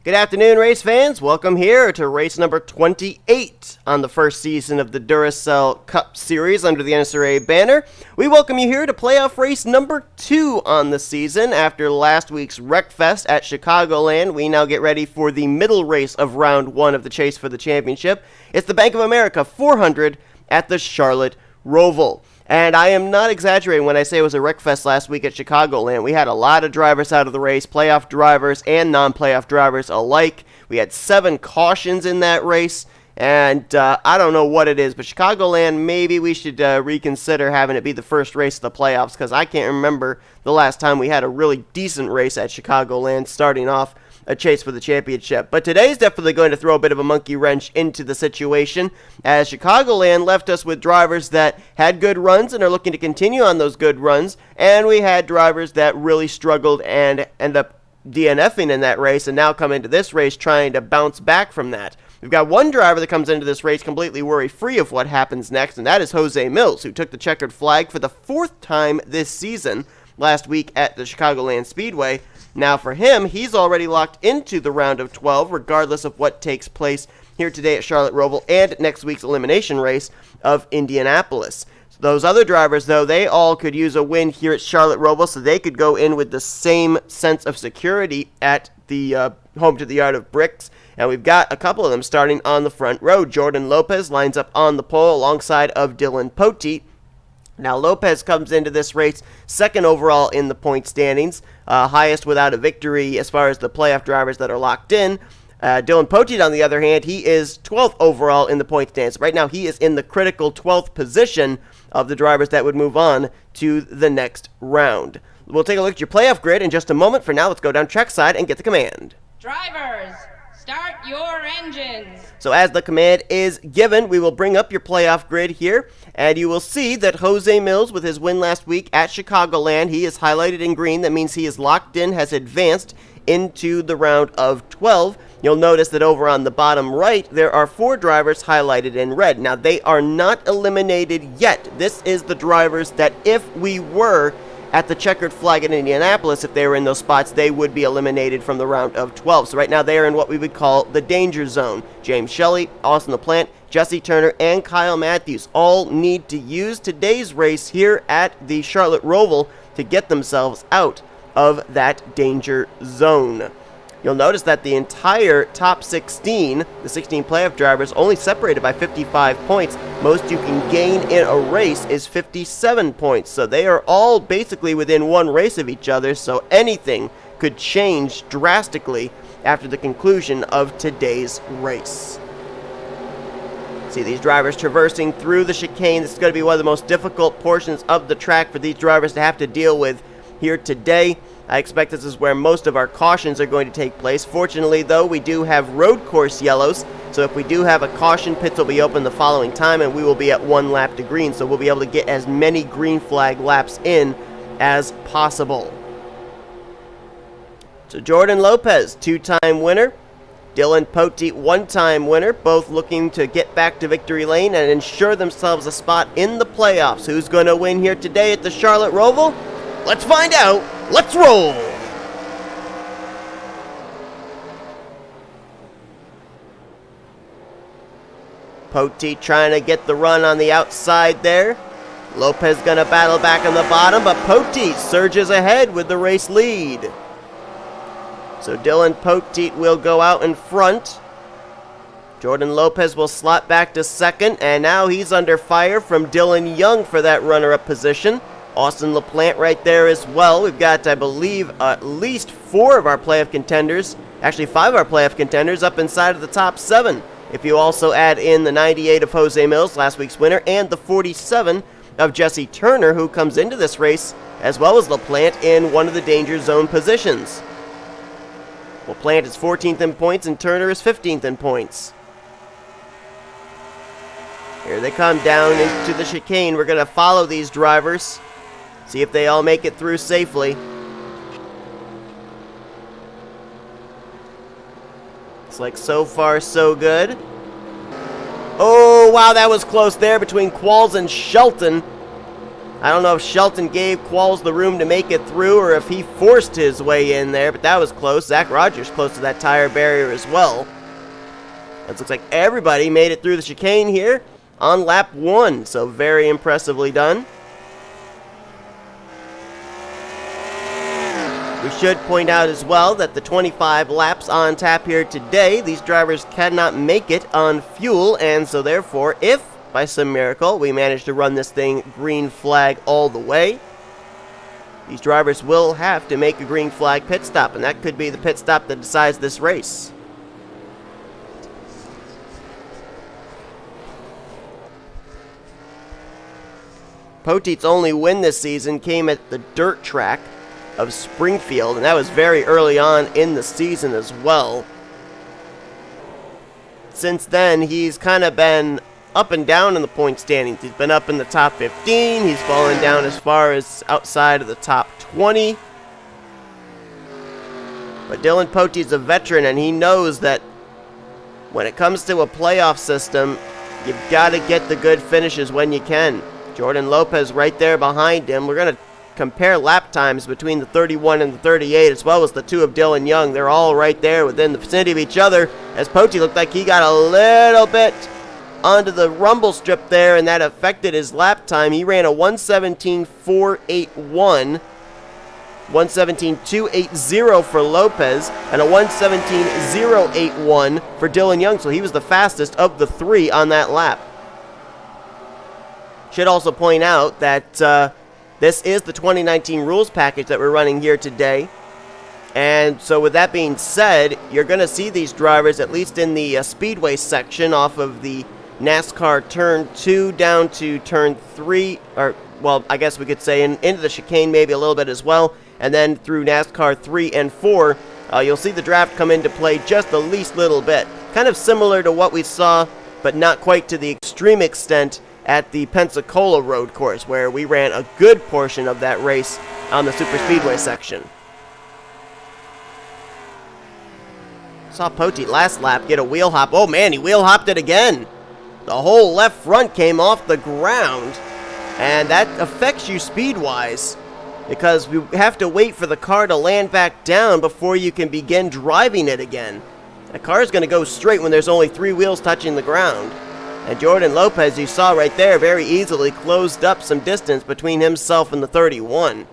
Good afternoon, race fans. Welcome here to race number 28 on the first season of the Duracell Cup Series under the NNSCRA banner. We welcome you here to playoff race number 2 on the season. After last week's Wreckfest at Chicagoland, we now get ready for the middle race of round 1 of the chase for the championship. It's the Bank of America 400 at the Charlotte Roval. And I am not exaggerating when I say it was a Wreckfest last week at Chicagoland. We had a lot of drivers out of the race, playoff drivers and non-playoff drivers alike. We had 7 cautions in that race, and I don't know what it is, but Chicagoland, maybe we should reconsider having it be the first race of the playoffs, because I can't remember the last time we had a really decent race at Chicagoland starting off a chase for the championship. But today's definitely going to throw a bit of a monkey wrench into the situation, as Chicagoland left us with drivers that had good runs and are looking to continue on those good runs, and we had drivers that really struggled and end up DNFing in that race and now come into this race trying to bounce back from that. We've got one driver that comes into this race completely worry-free of what happens next, and that is J Millz, who took the checkered flag for the 4th time this season last week at the Chicagoland Speedway. Now for him, he's already locked into the round of 12, regardless of what takes place here today at Charlotte Roval and next week's elimination race of Indianapolis. So those other drivers, though, they all could use a win here at Charlotte Roval, so they could go in with the same sense of security at the home to the Yard of Bricks. And we've got a couple of them starting on the front row. J Lopes lines up on the pole alongside of D Poteet. Now, Lopez comes into this race 2nd overall in the point standings, highest without a victory as far as the playoff drivers that are locked in. D Poteet, on the other hand, he is 12th overall in the point standings. Right now, he is in the critical 12th position of the drivers that would move on to the next round. We'll take a look at your playoff grid in just a moment. For now, let's go down trackside and get the command. Drivers, start your engines. So as the command is given, we will bring up your playoff grid here, and you will see that J Millz, with his win last week at Chicagoland, he is highlighted in green. That means he is locked in, has advanced into the round of 12. You'll notice that over on the bottom right, there are 4 drivers highlighted in red. Now, they are not eliminated yet. This is the drivers that if we were at the checkered flag in Indianapolis, if they were in those spots, they would be eliminated from the round of 12. So right now they are in what we would call the danger zone. J Shelly, Austin LaPlante, Jesse Turner, and K Mathews all need to use today's race here at the Charlotte Roval to get themselves out of that danger zone. You'll notice that the entire top 16, the 16 playoff drivers, only separated by 55 points. Most you can gain in a race is 57 points. So they are all basically within one race of each other, so anything could change drastically after the conclusion of today's race. See these drivers traversing through the chicane. This is going to be one of the most difficult portions of the track for these drivers to have to deal with here today. I expect this is where most of our cautions are going to take place. Fortunately, though, we do have road course yellows, so if we do have a caution, pits will be open the following time, and we will be at 1 lap to green, so we'll be able to get as many green flag laps in as possible. So J Lopes, 2-time winner. D Poteet, 1-time winner, both looking to get back to victory lane and ensure themselves a spot in the playoffs. Who's going to win here today at the Charlotte Roval? Let's find out. Let's roll! Poteet trying to get the run on the outside there. Lopez gonna battle back on the bottom, but Poteet surges ahead with the race lead. So D Poteet will go out in front. J Lopes will slot back to 2nd, and now he's under fire from Dylan Young for that runner-up position. Austin LaPlante right there as well. We've got, I believe, at least 4 of our playoff contenders, actually 5 of our playoff contenders up inside of the top 7. If you also add in the 98 of J Millz, last week's winner, and the 47 of Jesse Turner, who comes into this race, as well as LaPlante in one of the danger zone positions. LaPlante is 14th in points, and Turner is 15th in points. Here they come down into the chicane. We're going to follow these drivers. See if they all make it through safely. Looks like so far so good. Oh, wow, that was close there between Qualls and Shelton. I don't know if Shelton gave Qualls the room to make it through or if he forced his way in there, but that was close. Zach Rogers close to that tire barrier as well. It looks like everybody made it through the chicane here on lap 1, so very impressively done. We should point out as well that the 25 laps on tap here today, these drivers cannot make it on fuel, and so therefore, if by some miracle we manage to run this thing green flag all the way, these drivers will have to make a green flag pit stop, and that could be the pit stop that decides this race. Poteet's only win this season came at the dirt track of Springfield, and that was very early on in the season as well. Since then, he's kind of been up and down in the point standings. He's been up in the top 15, he's fallen down as far as outside of the top 20. But Dylan Poteet's a veteran, and he knows that when it comes to a playoff system, you've got to get the good finishes when you can. Jordan Lopez right there behind him. We're going to compare lap times between the 31 and the 38, as well as the two of Dylan Young. They're all right there within the vicinity of each other, as Poteet looked like he got a little bit onto the rumble strip there, and that affected his lap time. He ran a 1:17.481, 1:17.280 for Lopez, and a 1:17.081 for Dylan Young, so he was the fastest of the three on that lap. Should also point out that this is the 2019 rules package that we're running here today. And so with that being said, you're going to see these drivers, at least in the speedway section, off of the NASCAR turn 2 down to turn 3, or, well, I guess we could say into the chicane maybe a little bit as well, and then through NASCAR 3 and 4, you'll see the draft come into play just the least little bit. Kind of similar to what we saw, but not quite to the extreme extent at the Pensacola road course, where we ran a good portion of that race on the super speedway section. Saw Poteet last lap get a wheel hop. Oh man, he wheel hopped it again. The whole left front came off the ground, and that affects you speed-wise, because you have to wait for the car to land back down before you can begin driving it again. The car is going to go straight when there's only 3 wheels touching the ground. And Jordan Lopez, you saw right there, very easily closed up some distance between himself and the 31.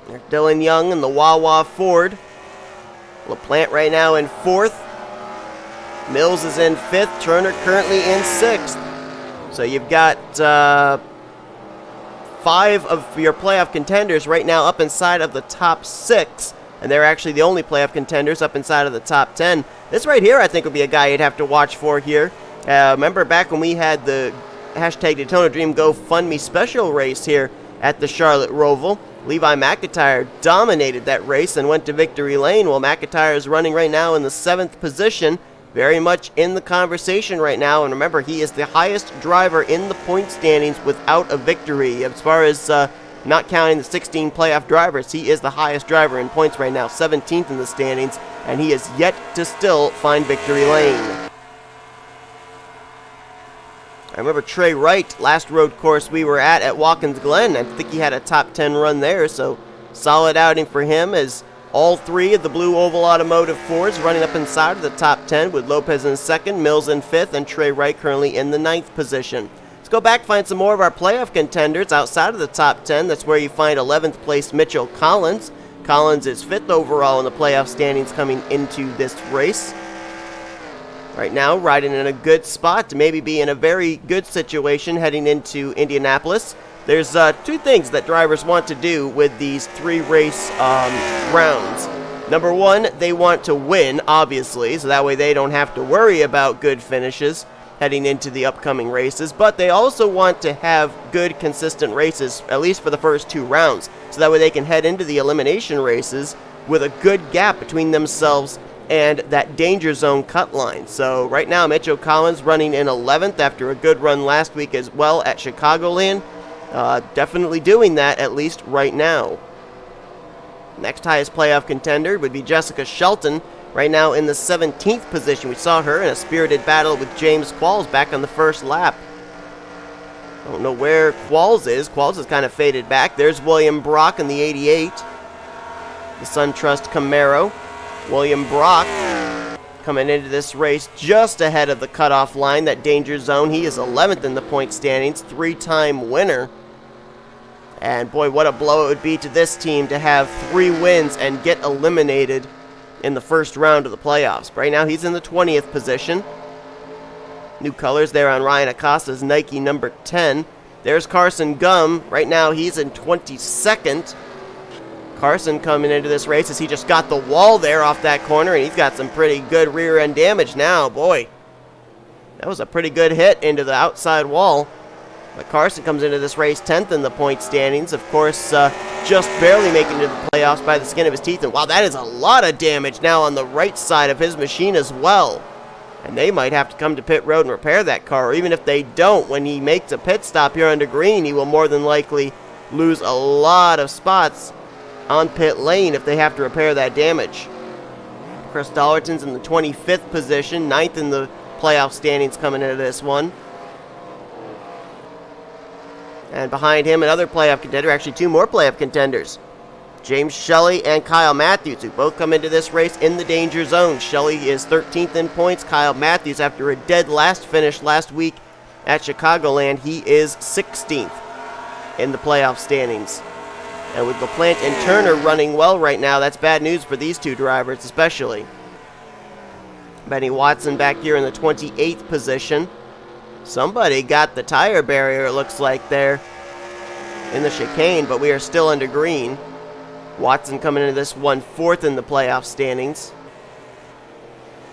There's Dylan Young in the Wawa Ford. LaPlante right now in 4th. Millz is in 5th. Turner currently in 6th. So you've got 5 of your playoff contenders right now up inside of the top 6. And they're actually the only playoff contenders up inside of the top 10. This right here, I think, would be a guy you'd have to watch for here. Remember back when we had the hashtag Daytona Dream GoFundMe special race here at the Charlotte Roval? Levi McIntire dominated that race and went to victory lane, while McIntire is running right now in the 7th position, very much in the conversation right now. And remember, he is the highest driver in the point standings without a victory. As far as not counting the 16 playoff drivers, he is the highest driver in points right now, 17th in the standings, and he is yet to still find victory lane. I remember T Wright, last road course we were at Watkins Glen. I think he had a top 10 run there, so solid outing for him, as all 3 of the Blue Oval Automotive Fords running up inside of the top 10, with Lopez in 2nd, Millz in 5th, and T Wright currently in the 9th position. Let's go back, find some more of our playoff contenders outside of the top 10. That's where you find 11th place Mitchell Collins. Collins is 5th overall in the playoff standings coming into this race. Right now, riding in a good spot to maybe be in a very good situation heading into Indianapolis. There's 2 things that drivers want to do with these 3 race rounds. Number 1, they want to win, obviously, so that way they don't have to worry about good finishes heading into the upcoming races, but they also want to have good, consistent races, at least for the first 2 rounds, so that way they can head into the elimination races with a good gap between themselves and that danger zone cut line. So right now, Mitchell Collins running in 11th after a good run last week as well at Chicagoland. Definitely doing that, at least right now. Next highest playoff contender would be Jessica Shelton, right now in the 17th position. We saw her in a spirited battle with J Qualls back on the first lap. I don't know where Qualls is. Qualls is kind of faded back. There's William Brock in the 88. The SunTrust Camaro. William Brock coming into this race just ahead of the cutoff line, that danger zone. He is 11th in the point standings, 3-time winner. And boy, what a blow it would be to this team to have 3 wins and get eliminated in the first round of the playoffs. Right now he's in the 20th position. New colors there on Ryan Acosta's Nike number 10. There's Carson Gum. Right now he's in 22nd. Carson coming into this race as he just got the wall there off that corner, and he's got some pretty good rear end damage now. Boy, that was a pretty good hit into the outside wall. But Carson comes into this race 10th in the point standings. Of course, just barely making it to the playoffs by the skin of his teeth. And wow, that is a lot of damage now on the right side of his machine as well. And they might have to come to pit road and repair that car. Or even if they don't, when he makes a pit stop here under green, he will more than likely lose a lot of spots on pit lane if they have to repair that damage. Chris Dollerton's in the 25th position, 9th in the playoff standings coming into this one. And behind him, another playoff contender, actually 2 more playoff contenders. James Shelly and Kyle Mathews, who both come into this race in the danger zone. Shelly is 13th in points. Kyle Mathews, after a dead last finish last week at Chicagoland, he is 16th in the playoff standings. And with LaPlante and Turner running well right now, that's bad news for these 2 drivers especially. Benny Watson back here in the 28th position. Somebody got the tire barrier, it looks like, there in the chicane, but we are still under green. Watson coming into this one 4th in the playoff standings.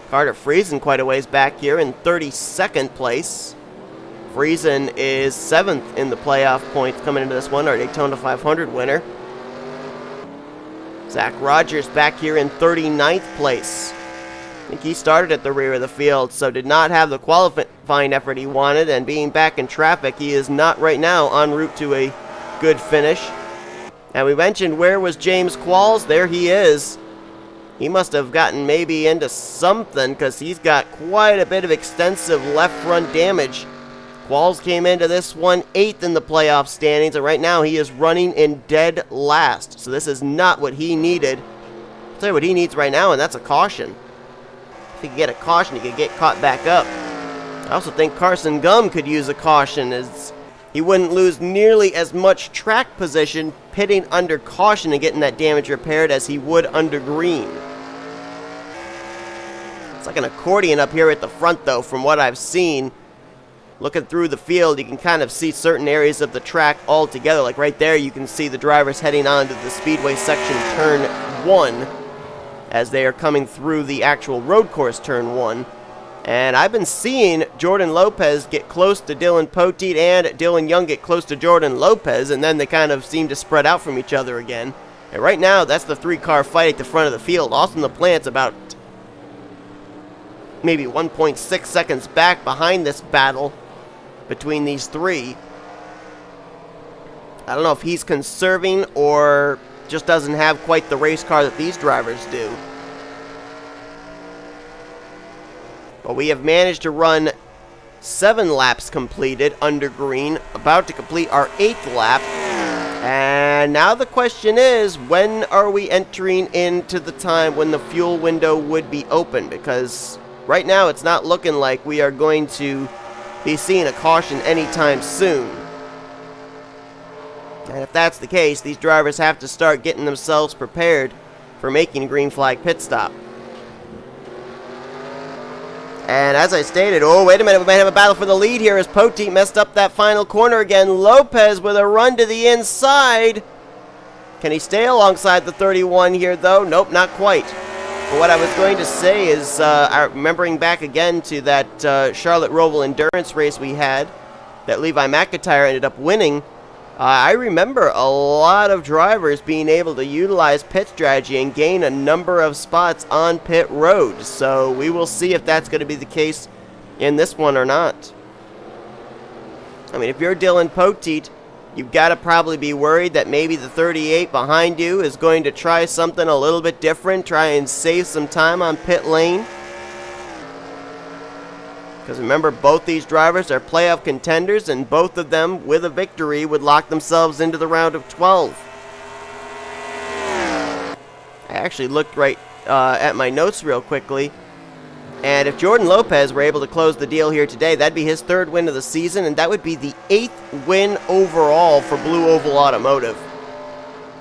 Carter Friesen quite a ways back here in 32nd place. Friesen is 7th in the playoff points coming into this one, our Daytona 500 winner. Zach Rogers back here in 39th place. I think he started at the rear of the field, so did not have the qualifying effort he wanted, and being back in traffic, he is not right now en route to a good finish. And we mentioned, where was James Qualls? There he is. He must have gotten maybe into something, because he's got quite a bit of extensive left front damage. Qualls came into this one 8th in the playoff standings, and right now he is running in dead last. So this is not what he needed. I'll tell you what he needs right now, and that's a caution. If he could get a caution, he could get caught back up. I also think Carson Gum could use a caution, as he wouldn't lose nearly as much track position pitting under caution and getting that damage repaired as he would under green. It's like an accordion up here at the front, though, from what I've seen. Looking through the field, you can kind of see certain areas of the track all together. Like right there, you can see the drivers heading on to the Speedway section turn 1 as they are coming through the actual road course turn 1. And I've been seeing Jordan Lopez get close to Dylan Poteet and Dylan Young get close to Jordan Lopez, and then they kind of seem to spread out from each other again. And right now, that's the 3-car fight at the front of the field. Austin LaPlante's about maybe 1.6 seconds back behind this battle between these 3. I don't know if he's conserving or just doesn't have quite the race car that these drivers do. But we have managed to run 7 laps completed under green, about to complete our 8th lap. And now the question is, when are we entering into the time when the fuel window would be open? Because right now it's not looking like we are going to be seeing a caution anytime soon. And if that's the case, these drivers have to start getting themselves prepared for making a green flag pit stop. And as I stated, oh, wait a minute, we might have a battle for the lead here as Poteet messed up that final corner again. Lopez with a run to the inside. Can he stay alongside the 31 here, though? Nope, not quite. But what I was going to say is, remembering back again to that Charlotte Roval endurance race we had that Levi McIntire ended up winning, I remember a lot of drivers being able to utilize pit strategy and gain a number of spots on pit road. So we will see if that's going to be the case in this one or not. I mean, if you're Dylan Poteet, you've got to probably be worried that maybe the 38 behind you is going to try something a little bit different, try and save some time on pit lane. Because remember, both these drivers are playoff contenders, and both of them, with a victory, would lock themselves into the round of 12. I actually looked right at my notes real quickly, and if J Lopes were able to close the deal here today, that'd be his 3rd win of the season, and that would be the 8th win overall for Blue Oval Automotive.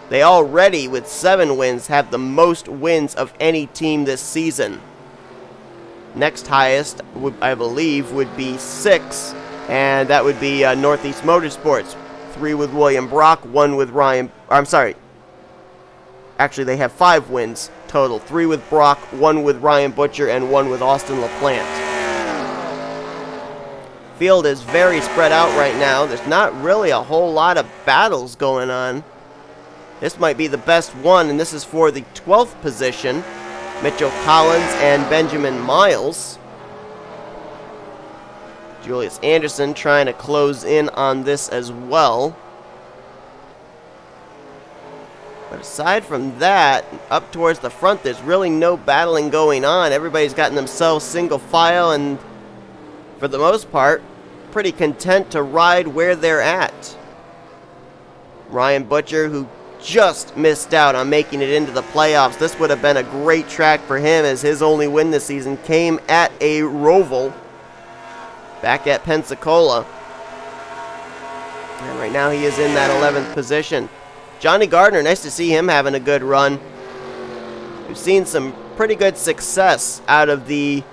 They already, with 7 wins, have the most wins of any team this season. Next highest, I believe, would be 6, and that would be Northeast Motorsports. 3 with William Brock, 1 with Ryan... I'm sorry. Actually, they have 5 wins total. 3 with Brock, 1 with Ryan Butcher, and 1 with Austin LaPlante. Field is very spread out right now. There's not really a whole lot of battles going on. This might be the best one, and this is for the 12th position. Mitchell Collins and Benjamin Miles. Julius Anderson trying to close in on this as well. But aside from that, up towards the front, there's really no battling going on. Everybody's gotten themselves single file and, for the most part, pretty content to ride where they're at. Ryan Butcher, who just missed out on making it into the playoffs. This would have been a great track for him, as his only win this season came at a Roval back at Pensacola. And right now he is in that 11th position. Johnny Gardner, nice to see him having a good run. We've seen some pretty good success out of the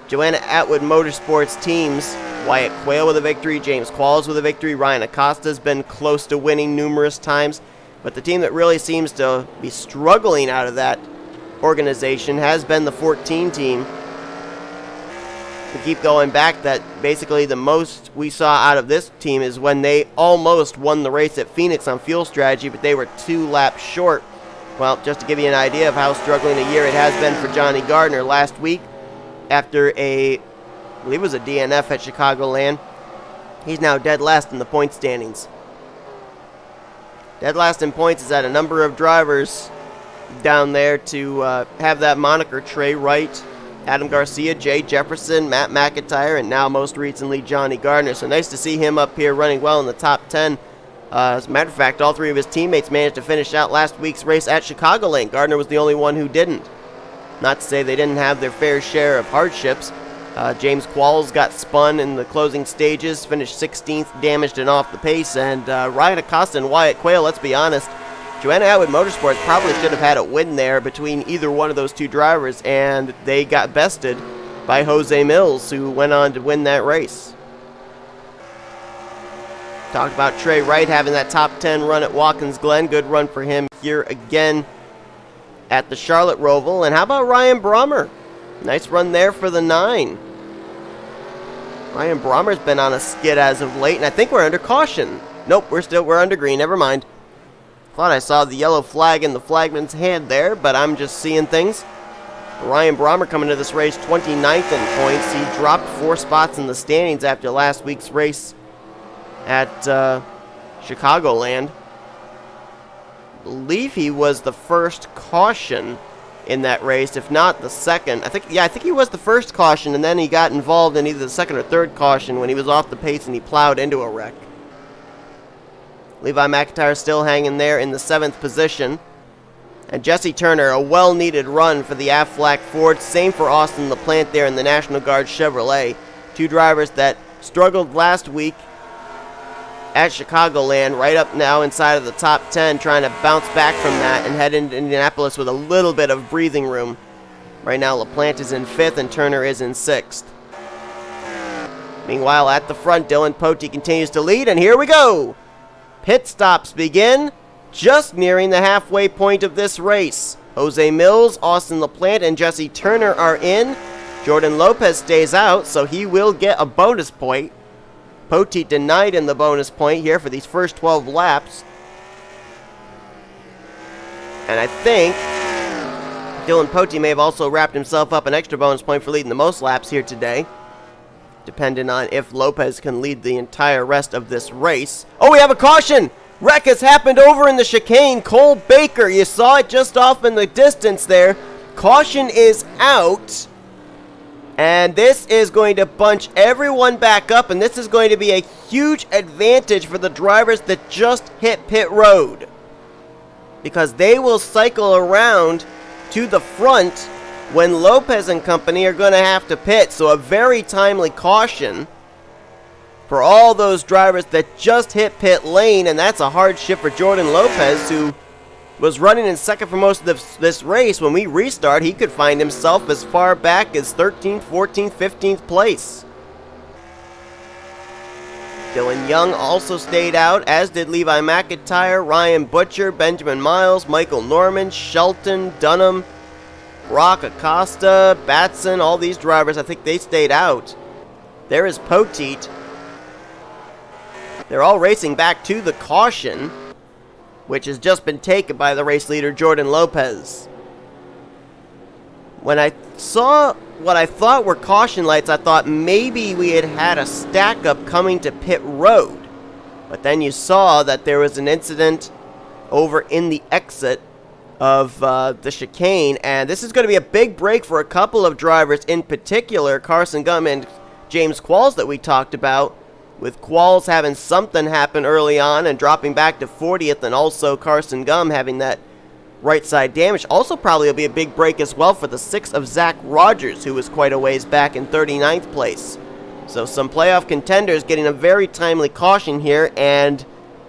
Joanna Atwood Motorsports teams. Wyatt Quail with a victory, J Qualls with a victory, Ryan Acosta has been close to winning numerous times. But the team that really seems to be struggling out of that organization has been the 14 team. We keep going back that basically the most we saw out of this team is when they almost won the race at Phoenix on fuel strategy, but they were 2 laps short. Well, just to give you an idea of how struggling a year it has been for Johnny Gardner, last week, after I believe it was a DNF at Chicagoland, he's now dead last in the point standings. Dead last in points is at a number of drivers down there to have that moniker. T Wright, Adam Garcia, J Jefferson, M McIntire, and now most recently Johnny Gardner. So nice to see him up here running well in the top 10. As a matter of fact, all 3 of his teammates managed to finish out last week's race at Chicagoland. Gardner was the only one who didn't. Not to say they didn't have their fair share of hardships. J Qualls got spun in the closing stages, finished 16th, damaged and off the pace, and Ryan Acosta and Wyatt Quail, let's be honest, Joanna Atwood Motorsports probably should have had a win there between either one of those 2 drivers, and they got bested by J Millz, who went on to win that race. Talked about T Wright having that top 10 run at Watkins Glen. Good run for him here again at the Charlotte Roval. And how about Ryan Brommer? Nice run there for the 9. Ryan Brommer's been on a skid as of late, and I think we're under caution. Nope, we're under green, never mind. Thought I saw the yellow flag in the flagman's hand there, but I'm just seeing things. Ryan Brommer coming to this race 29th in points. He dropped 4 spots in the standings after last week's race at Chicagoland. I believe he was the first caution in that race, if not the second. I think he was the first caution, and then he got involved in either the second or third caution when he was off the pace and he plowed into a wreck. Levi McIntire still hanging there in the 7th position. And Jesse Turner, a well-needed run for the Aflac Ford. Same for Austin LaPlante there in the National Guard Chevrolet. 2 drivers that struggled last week at Chicagoland, right up now inside of the top 10, trying to bounce back from that and head into Indianapolis with a little bit of breathing room. Right now, LaPlante is in 5th and Turner is in 6th. Meanwhile, at the front, D Poteet continues to lead, and here we go! Pit stops begin just nearing the halfway point of this race. J Millz, Austin LaPlante, and Jesse Turner are in. J Lopes stays out, so he will get a bonus point. Poteet denied in the bonus point here for these first 12 laps. And I think Dylan Poteet may have also wrapped himself up an extra bonus point for leading the most laps here today, depending on if Lopes can lead the entire rest of this race. Oh, we have a caution! Wreck has happened over in the chicane. Cole Baker, you saw it just off in the distance there. Caution is out. And this is going to bunch everyone back up, and this is going to be a huge advantage for the drivers that just hit pit road, because they will cycle around to the front when Lopez and company are going to have to pit. So a very timely caution for all those drivers that just hit pit lane, and that's a hard shift for Jordan Lopez, who was running in second for most of this race. When we restart, he could find himself as far back as 13th, 14th, 15th place. Dylan Young also stayed out, as did Levi McIntire, Ryan Butcher, Benjamin Miles, Michael Norman, Shelton, Dunham, R Acosta, Batson, all these drivers, I think they stayed out. There is Poteet. They're all racing back to the caution, which has just been taken by the race leader, Jordan Lopez. When I saw what I thought were caution lights, I thought maybe we had a stack up coming to pit road. But then you saw that there was an incident over in the exit of the chicane, and this is going to be a big break for a couple of drivers, in particular Carson Gum and James Qualls that we talked about, with Qualls having something happen early on and dropping back to 40th, and also Carson Gum having that right side damage. Also probably will be a big break as well for the 6 of Zach Rogers, who was quite a ways back in 39th place. So some playoff contenders getting a very timely caution here, and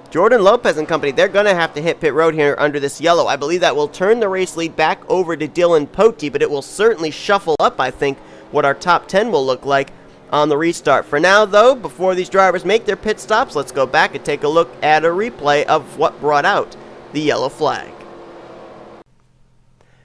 Jordan Lopez and company, they're going to have to hit pit road here under this yellow. I believe that will turn the race lead back over to Dylan Poteet, but it will certainly shuffle up, I think, what our top 10 will look like on the restart. For now, though, before these drivers make their pit stops, let's go back and take a look at a replay of what brought out the yellow flag.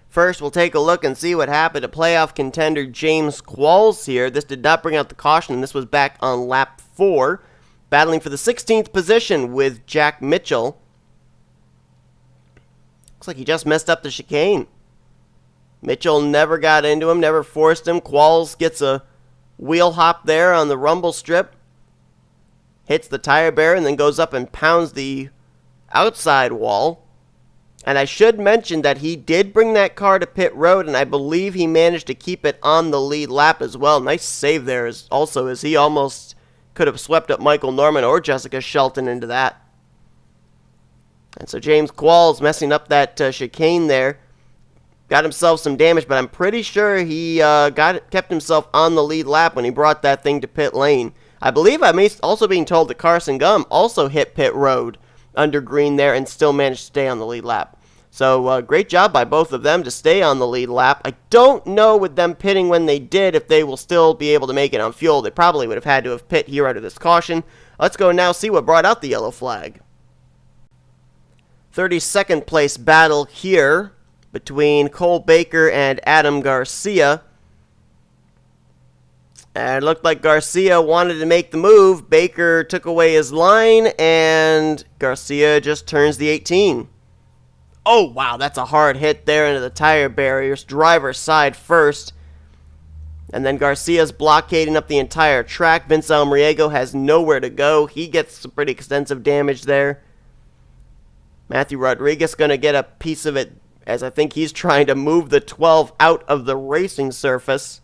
First, we'll take a look and see what happened to playoff contender James Qualls here. This did not bring out the caution. This was back on lap 4. Battling for the 16th position with Jack Mitchell. Looks like he just messed up the chicane. Mitchell never got into him, never forced him. Qualls gets a wheel hop there on the rumble strip. Hits the tire barrier and then goes up and pounds the outside wall. And I should mention that he did bring that car to pit road, and I believe he managed to keep it on the lead lap as well. Nice save there as he almost could have swept up Michael Norman or Jessica Shelton into that. And so James Qualls messing up that chicane there. Got himself some damage, but I'm pretty sure he kept himself on the lead lap when he brought that thing to pit lane. I believe I'm also being told that Carson Gum also hit pit road under green there and still managed to stay on the lead lap. So great job by both of them to stay on the lead lap. I don't know with them pitting when they did if they will still be able to make it on fuel. They probably would have had to have pit here under this caution. Let's go now see what brought out the yellow flag. 32nd place battle here between Cole Baker and Adam Garcia. And it looked like Garcia wanted to make the move. Baker took away his line, and Garcia just turns the 18. Oh, wow, that's a hard hit there into the tire barriers. Driver's side first. And then Garcia's blockading up the entire track. V Almariego has nowhere to go. He gets some pretty extensive damage there. Matthew Rodriguez going to get a piece of it, as I think he's trying to move the 12 out of the racing surface.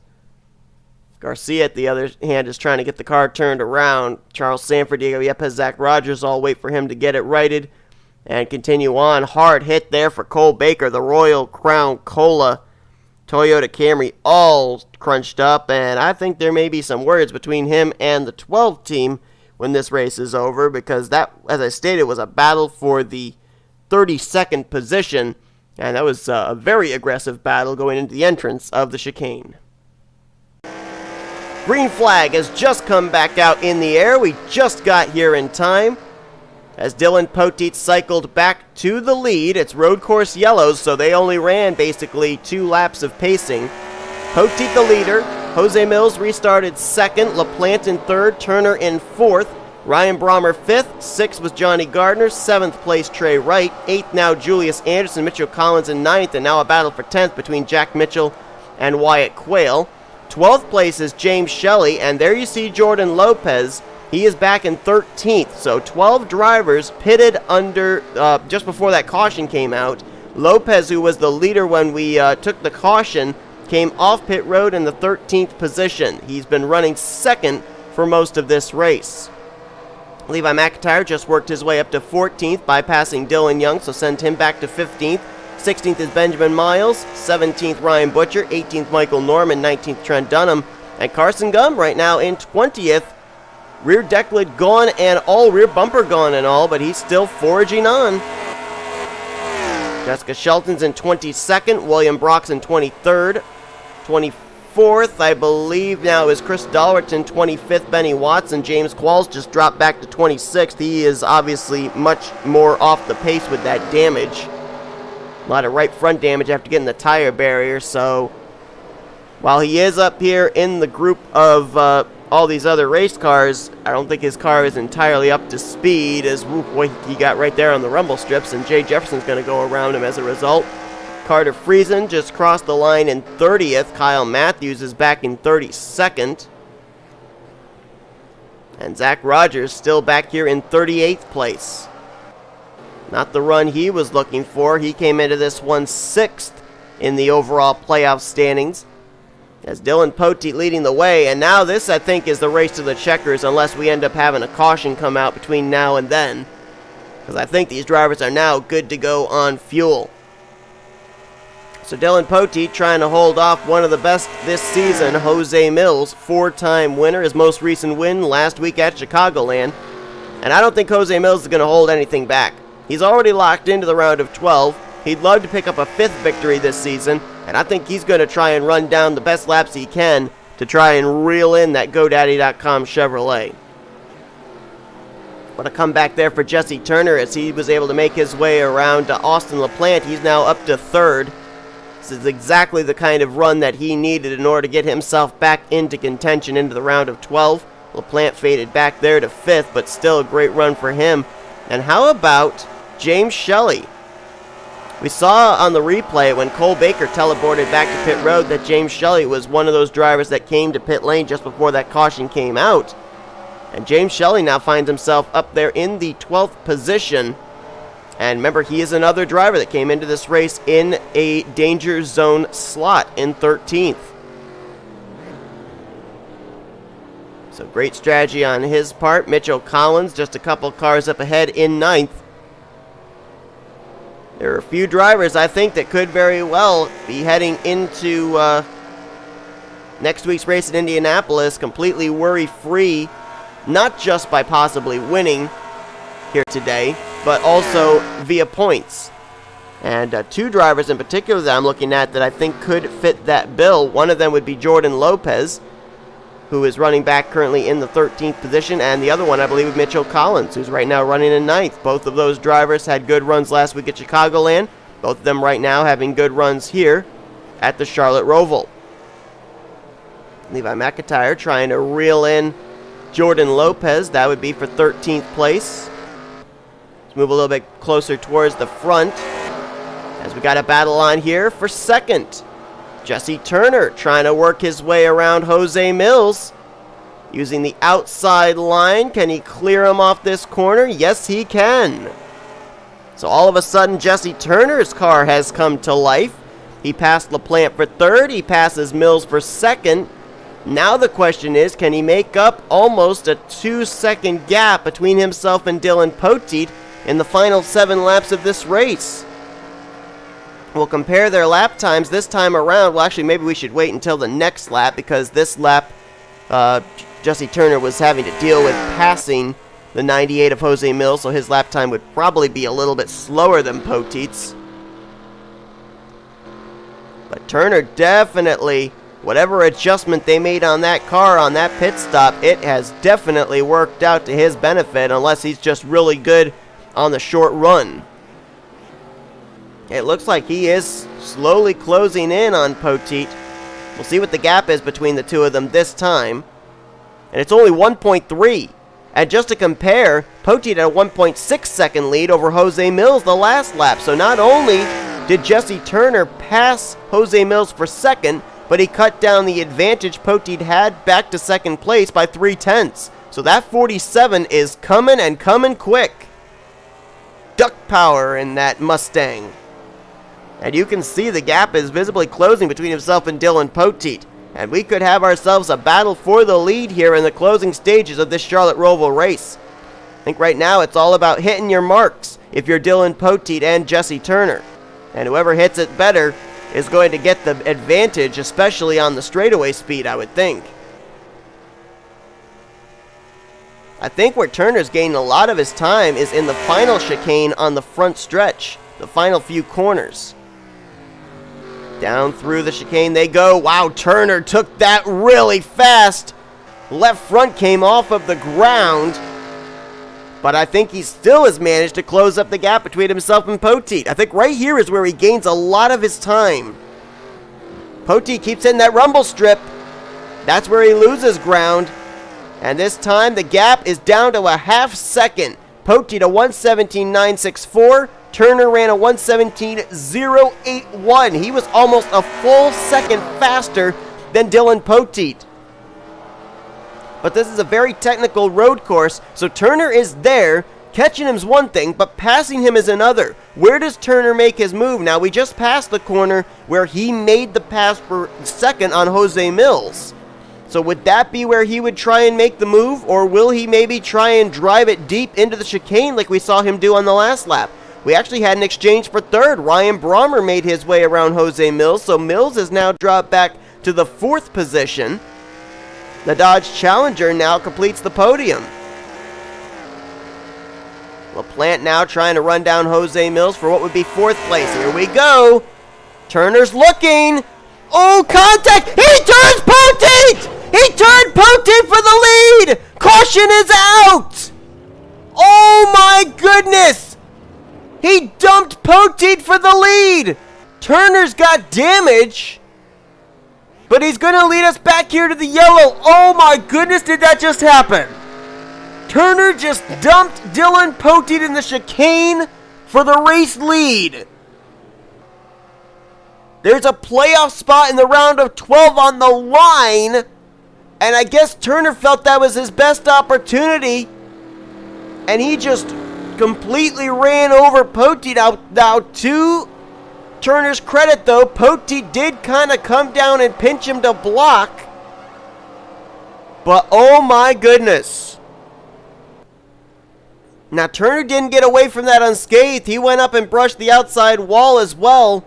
Garcia, at the other hand, is trying to get the car turned around. Charles Sanford, Diego Yepez, Zach Rogers all wait for him to get it righted and continue on. Hard hit there for Cole Baker. The Royal Crown Cola Toyota Camry all crunched up, and I think there may be some words between him and the 12 team when this race is over, because that, as I stated, was a battle for the 32nd position, and that was a very aggressive battle going into the entrance of the chicane. Green flag has just come back out in the air. We just got here in time as Dylan Poteet cycled back to the lead. It's road course yellows, so they only ran basically 2 laps of pacing. Poteet the leader. J Millz restarted second. LaPlante in third. Turner in fourth. Ryan Brommer 5th, 6th was Johnny Gardner, 7th place T Wright, 8th now Julius Anderson, Mitchell Collins in 9th, and now a battle for 10th between Jack Mitchell and Wyatt Quail. 12th place is James Shelly, and there you see Jordan Lopez. He is back in 13th, so 12 drivers pitted under just before that caution came out. Lopez, who was the leader when we took the caution, came off pit road in the 13th position. He's been running second for most of this race. Levi McIntire just worked his way up to 14th, bypassing Dylan Young, so send him back to 15th. 16th is Benjamin Miles, 17th Ryan Butcher, 18th Michael Norman, 19th Trent Dunham, and Carson Gum right now in 20th. Rear deck lid gone and all, rear bumper gone and all, but he's still foraging on. Jessica Shelton's in 22nd, William Brock's in 23rd. 24th, I believe now, is Chris Dollerton. 25th, Benny Watson. J Qualls just dropped back to 26th. He is obviously much more off the pace with that damage. A lot of right front damage after getting the tire barrier, so while he is up here in the group of all these other race cars, I don't think his car is entirely up to speed, as what he got right there on the rumble strips, and J Jefferson's going to go around him as a result. Carter Friesen just crossed the line in 30th. Kyle Mathews is back in 32nd. And Zach Rogers still back here in 38th place. Not the run he was looking for. He came into this one 6th in the overall playoff standings, as Dylan Poteet leading the way. And now this, I think, is the race to the checkers, unless we end up having a caution come out between now and then, because I think these drivers are now good to go on fuel. So Dylan Poteet trying to hold off one of the best this season, J Millz, 4-time winner. His most recent win last week at Chicagoland. And I don't think J Millz is going to hold anything back. He's already locked into the round of 12. He'd love to pick up a 5th victory this season, and I think he's going to try and run down the best laps he can to try and reel in that GoDaddy.com Chevrolet. What a comeback there for Jesse Turner, as he was able to make his way around to Austin LaPlante. He's now up to 3rd. This is exactly the kind of run that he needed in order to get himself back into contention into the round of 12. LaPlante faded back there to 5th, but still a great run for him. And how about J Shelly? We saw on the replay when Cole Baker teleported back to pit road that J Shelly was one of those drivers that came to pit lane just before that caution came out. And J Shelly now finds himself up there in the 12th position. And remember, he is another driver that came into this race in a danger zone slot in 13th. So great strategy on his part. Mitchell Collins just a couple cars up ahead in 9th. There are a few drivers, I think, that could very well be heading into next week's race in Indianapolis completely worry-free, not just by possibly winning here today, but also via points. And 2 drivers in particular that I'm looking at that I think could fit that bill. One of them would be Jordan Lopez, who is running back currently in the 13th position, and the other one, I believe, is Mitchell Collins, who's right now running in 9th. Both of those drivers had good runs last week at Chicagoland. Both of them right now having good runs here at the Charlotte Roval. Levi McIntire trying to reel in Jordan Lopez. That would be for 13th place. Let's move a little bit closer towards the front, as we got a battle on here for 2nd. Jesse Turner trying to work his way around J Millz. Using the outside line. Can he clear him off this corner? Yes, he can. So all of a sudden, Jesse Turner's car has come to life. He passed LaPlante for 3rd. He passes Millz for 2nd. Now the question is, can he make up almost a 2-second gap between himself and Dylan Poteet in the final 7 laps of this race? We'll compare their lap times this time around. Well, actually, maybe we should wait until the next lap, because this lap, Jesse Turner was having to deal with passing the 98 of J Millz, so his lap time would probably be a little bit slower than Poteet's. But Turner definitely, whatever adjustment they made on that car on that pit stop, it has definitely worked out to his benefit, unless he's just really good on the short run. It looks like he is slowly closing in on Poteet. We'll see what the gap is between the two of them this time. And it's only 1.3. And just to compare, Poteet had a 1.6 second lead over J Millz the last lap. So not only did Jesse Turner pass J Millz for 2nd, but he cut down the advantage Poteet had back to 2nd place by 0.3. So that 47 is coming, and coming quick. Duck power in that Mustang. And you can see the gap is visibly closing between himself and Dylan Poteet. And we could have ourselves a battle for the lead here in the closing stages of this Charlotte Roval race. I think right now it's all about hitting your marks if you're Dylan Poteet and Jesse Turner. And whoever hits it better is going to get the advantage, especially on the straightaway speed, I would think. I think where Turner's gaining a lot of his time is in the final chicane on the front stretch, the final few corners. Down through the chicane they go. Wow, Turner took that really fast. Left front came off of the ground. But I think he still has managed to close up the gap between himself and Poteet. I think right here is where he gains a lot of his time. Poteet keeps hitting that rumble strip. That's where he loses ground. And this time the gap is down to a half second. Poteet a 1:17.964. Turner ran a 1:17.081. He was almost a full second faster than Dylan Poteet. But this is a very technical road course, so Turner is there. Catching him's one thing, but passing him is another. Where does Turner make his move? Now, we just passed the corner where he made the pass for second on J Millz. So would that be where he would try and make the move, or will he maybe try and drive it deep into the chicane like we saw him do on the last lap? We actually had an exchange for third. R Brommer made his way around J Millz, so Millz has now dropped back to the 4th position. The Dodge Challenger now completes the podium. LaPlante now trying to run down J Millz for what would be 4th place. Here we go. Turner's looking. Oh, contact! He turns Poteet! He turned Poteet for the lead! Caution is out! Oh my goodness! He dumped Poteet for the lead! Turner's got damage. But he's going to lead us back here to the yellow. Oh my goodness, did that just happen? Turner just dumped Dylan Poteet in the chicane for the race lead. There's a playoff spot in the round of 12 on the line. And I guess Turner felt that was his best opportunity. And he just completely ran over Poteet. Now to Turner's credit, though, Poteet did kind of come down and pinch him to block. But oh my goodness. Now Turner didn't get away from that unscathed. He went up and brushed the outside wall as well.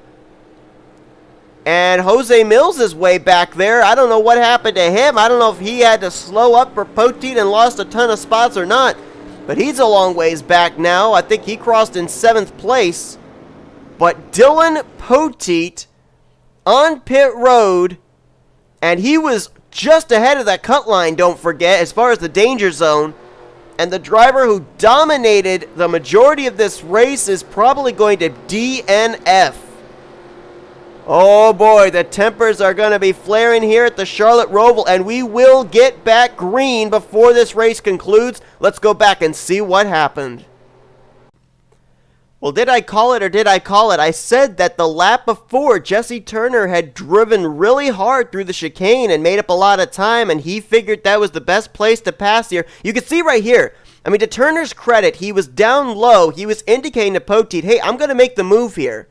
And J Millz is way back there. I don't know what happened to him. I don't know if he had to slow up for Poteet and lost a ton of spots or not. But he's a long ways back now. I think he crossed in 7th place. But Dylan Poteet on pit road, and he was just ahead of that cut line, don't forget, as far as the danger zone. And the driver who dominated the majority of this race is probably going to DNF. Oh boy, the tempers are going to be flaring here at the Charlotte Roval, and we will get back green before this race concludes. Let's go back and see what happened. Well, did I call it or did I call it? I said that the lap before, Jesse Turner had driven really hard through the chicane and made up a lot of time, and he figured that was the best place to pass here. You can see right here, I mean, to Turner's credit, he was down low. He was indicating to Poteet, hey, I'm going to make the move here.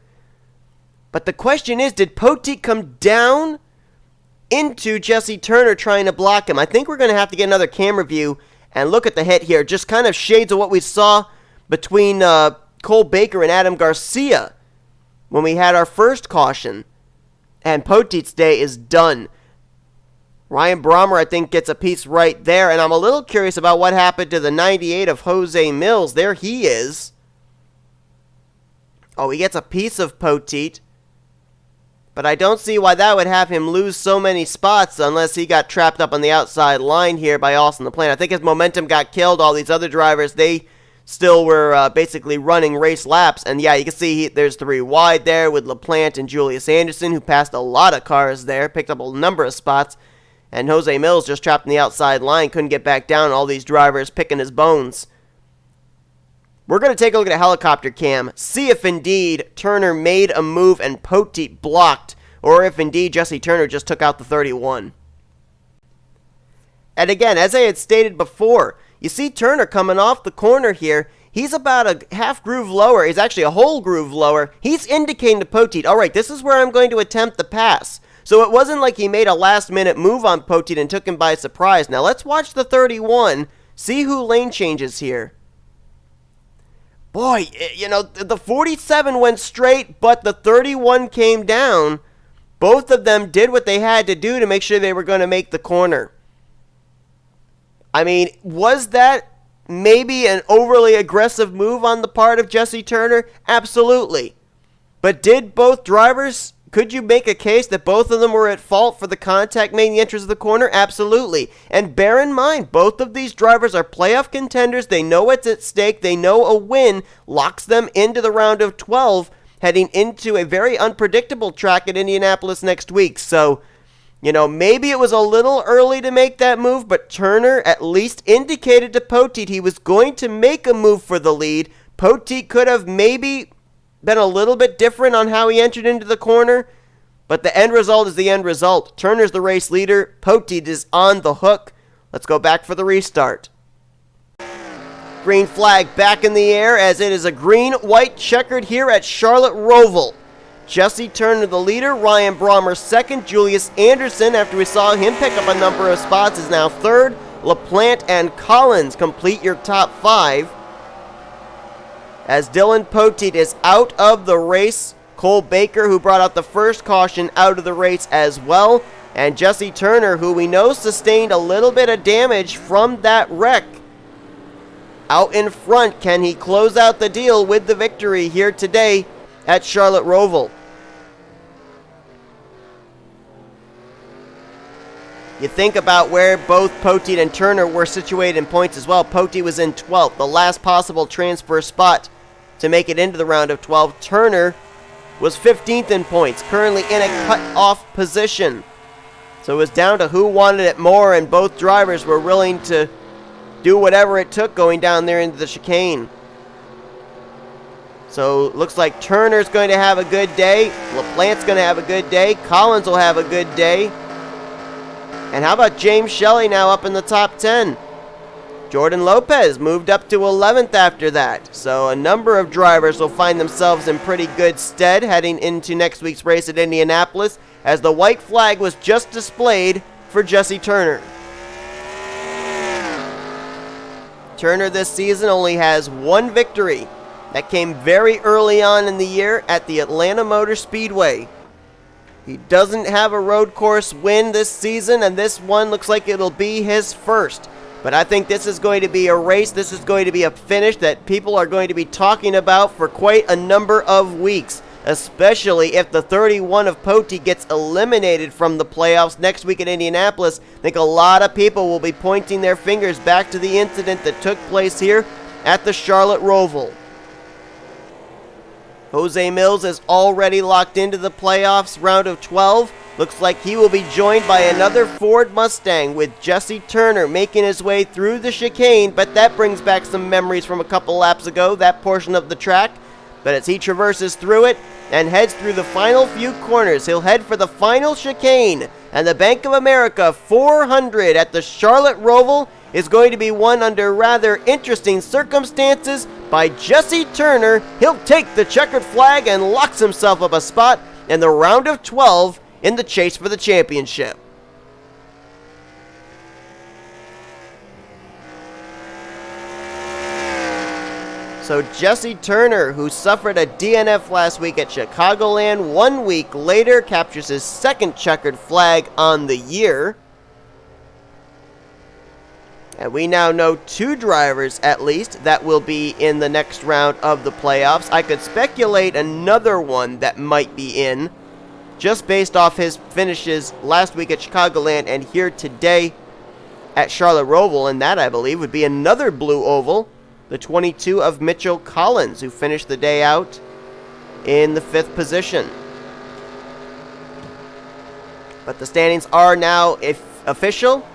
But the question is, did Poteet come down into Jesse Turner trying to block him? I think we're going to have to get another camera view and look at the hit here. Just kind of shades of what we saw between Cole Baker and Adam Garcia when we had our first caution. And Poteet's day is done. R Brommer, I think, gets a piece right there. And I'm a little curious about what happened to the 98 of J Millz. There he is. Oh, he gets a piece of Poteet. But I don't see why that would have him lose so many spots unless he got trapped up on the outside line here by Austin LaPlante. I think his momentum got killed. All these other drivers, they still were basically running race laps. And yeah, you can see there's 3 wide there with LaPlante and Julius Anderson, who passed a lot of cars there, picked up a number of spots. And J Millz just trapped on the outside line, couldn't get back down. All these drivers picking his bones. We're going to take a look at a helicopter cam, see if indeed Turner made a move and Poteet blocked, or if indeed Jesse Turner just took out the 31. And again, as I had stated before, you see Turner coming off the corner here. He's about a half groove lower. He's actually a whole groove lower. He's indicating to Poteet, all right, this is where I'm going to attempt the pass. So it wasn't like he made a last-minute move on Poteet and took him by surprise. Now let's watch the 31, see who lane changes here. Boy, you know, the 47 went straight, but the 31 came down. Both of them did what they had to do to make sure they were going to make the corner. I mean, was that maybe an overly aggressive move on the part of Jesse Turner? Absolutely. But did both drivers, could you make a case that both of them were at fault for the contact made in the entrance of the corner? Absolutely. And bear in mind, both of these drivers are playoff contenders. They know what's at stake. They know a win locks them into the round of 12, heading into a very unpredictable track at Indianapolis next week. So, you know, maybe it was a little early to make that move, but Turner at least indicated to Poteet he was going to make a move for the lead. Poteet could have maybe been a little bit different on how he entered into the corner, but the end result is the end result. Turner's the race leader. Poteet is on the hook. Let's go back for the restart. Green flag back in the air as it is a green-white checkered here at Charlotte Roval. Jesse Turner the leader, Ryan Brommer second, Julius Andersson, after we saw him pick up a number of spots, is now third. LaPlante and Collins complete your top 5. As Dylan Poteet is out of the race, Cole Baker, who brought out the first caution, out of the race as well. And Jesse Turner, who we know sustained a little bit of damage from that wreck, out in front. Can he close out the deal with the victory here today at Charlotte Roval? You think about where both Poteet and Turner were situated in points as well. Poteet was in 12th, the last possible transfer spot to make it into the round of 12. Turner was 15th in points, currently in a cut-off position. So it was down to who wanted it more, and both drivers were willing to do whatever it took going down there into the chicane. So looks like Turner's going to have a good day. LaPlante's going to have a good day. Collins will have a good day. And how about J Shelly now up in the top 10? Jordan Lopez moved up to 11th after that. So a number of drivers will find themselves in pretty good stead heading into next week's race at Indianapolis, as the white flag was just displayed for Jesse Turner. Turner this season only has one victory. That came very early on in the year at the Atlanta Motor Speedway. He doesn't have a road course win this season, and this one looks like it'll be his first. But I think this is going to be a race, this is going to be a finish that people are going to be talking about for quite a number of weeks, especially if the 31 of Poteet gets eliminated from the playoffs next week at Indianapolis. I think a lot of people will be pointing their fingers back to the incident that took place here at the Charlotte Roval. J Millz is already locked into the playoffs round of 12. Looks like he will be joined by another Ford Mustang, with Jesse Turner making his way through the chicane, but that brings back some memories from a couple laps ago, that portion of the track. But as he traverses through it and heads through the final few corners, he'll head for the final chicane. And the Bank of America 400 at the Charlotte Roval is going to be won under rather interesting circumstances by Jesse Turner. He'll take the checkered flag and locks himself up a spot in the round of 12 in the chase for the championship. So Jesse Turner, who suffered a DNF last week at Chicagoland, 1 week later captures his second checkered flag on the year. And we now know 2 drivers, at least, that will be in the next round of the playoffs. I could speculate another one that might be in, just based off his finishes last week at Chicagoland and here today at Charlotte Roval. And that, I believe, would be another blue oval, the 22 of Mitchell Collins, who finished the day out in the 5th position. But the standings are now official.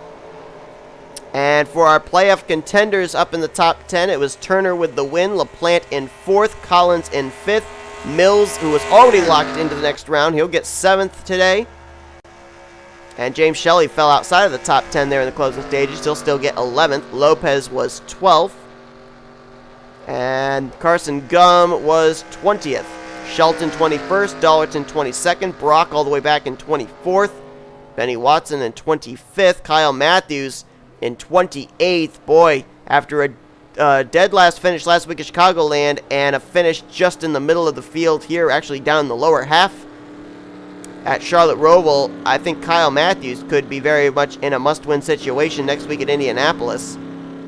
And for our playoff contenders up in the top 10, it was Turner with the win, LaPlante in 4th, Collins in 5th, Millz, who was already locked into the next round, he'll get 7th today. And J Shelly fell outside of the top 10 there in the closing stages, he'll still get 11th. Lopez was 12th. And Carson Gum was 20th. Shelton 21st, Dollerton 22nd, Brock all the way back in 24th, Benny Watson in 25th, Kyle Mathews in 28th. Boy, after a dead last finish last week at Chicagoland and a finish just in the middle of the field here, actually down in the lower half at Charlotte Roval, I think Kyle Mathews could be very much in a must-win situation next week at Indianapolis.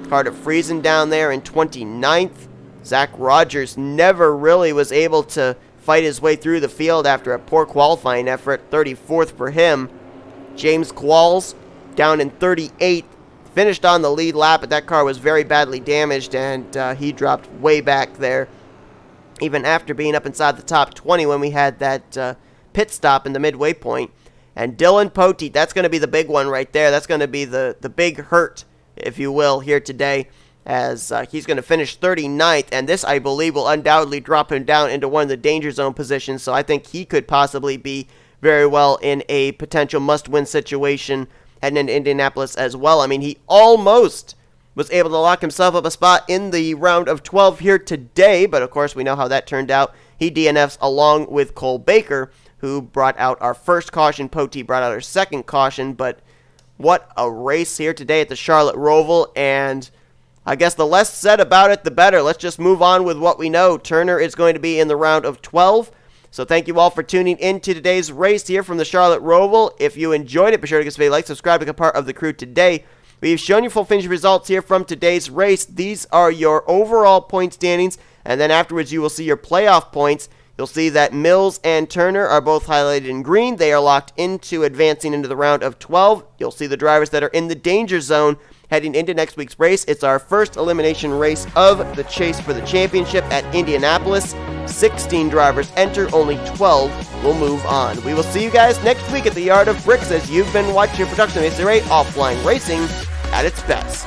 Carter Friesen down there in 29th. Zach Rogers never really was able to fight his way through the field after a poor qualifying effort, 34th for him. James Qualls down in 38th, finished on the lead lap, but that car was very badly damaged, and he dropped way back there, even after being up inside the top 20 when we had that pit stop in the midway point. And Dylan Poteet, that's going to be the big one right there. That's going to be the big hurt, if you will, here today, as he's going to finish 39th, and this, I believe, will undoubtedly drop him down into one of the danger zone positions, so I think he could possibly be very well in a potential must-win situation heading into Indianapolis as well. I mean, he almost was able to lock himself up a spot in the round of 12 here today, but of course we know how that turned out. He DNFs along with Cole Baker, who brought out our first caution. Poteet brought out our second caution, but what a race here today at the Charlotte Roval, and I guess the less said about it, the better. Let's just move on with what we know. Turner is going to be in the round of 12. So thank you all for tuning in to today's race here from the Charlotte Roval. If you enjoyed it, be sure to give us a like, subscribe, become part of the crew today. We've shown you full finish results here from today's race. These are your overall point standings, and then afterwards you will see your playoff points. You'll see that Millz and Turner are both highlighted in green. They are locked into advancing into the round of 12. You'll see the drivers that are in the danger zone heading into next week's race. It's our first elimination race of the chase for the championship at Indianapolis. 16 drivers enter, only 12 will move on. We will see you guys next week at the Yard of Bricks as you've been watching your production of NNSCRA Offline Racing at its best.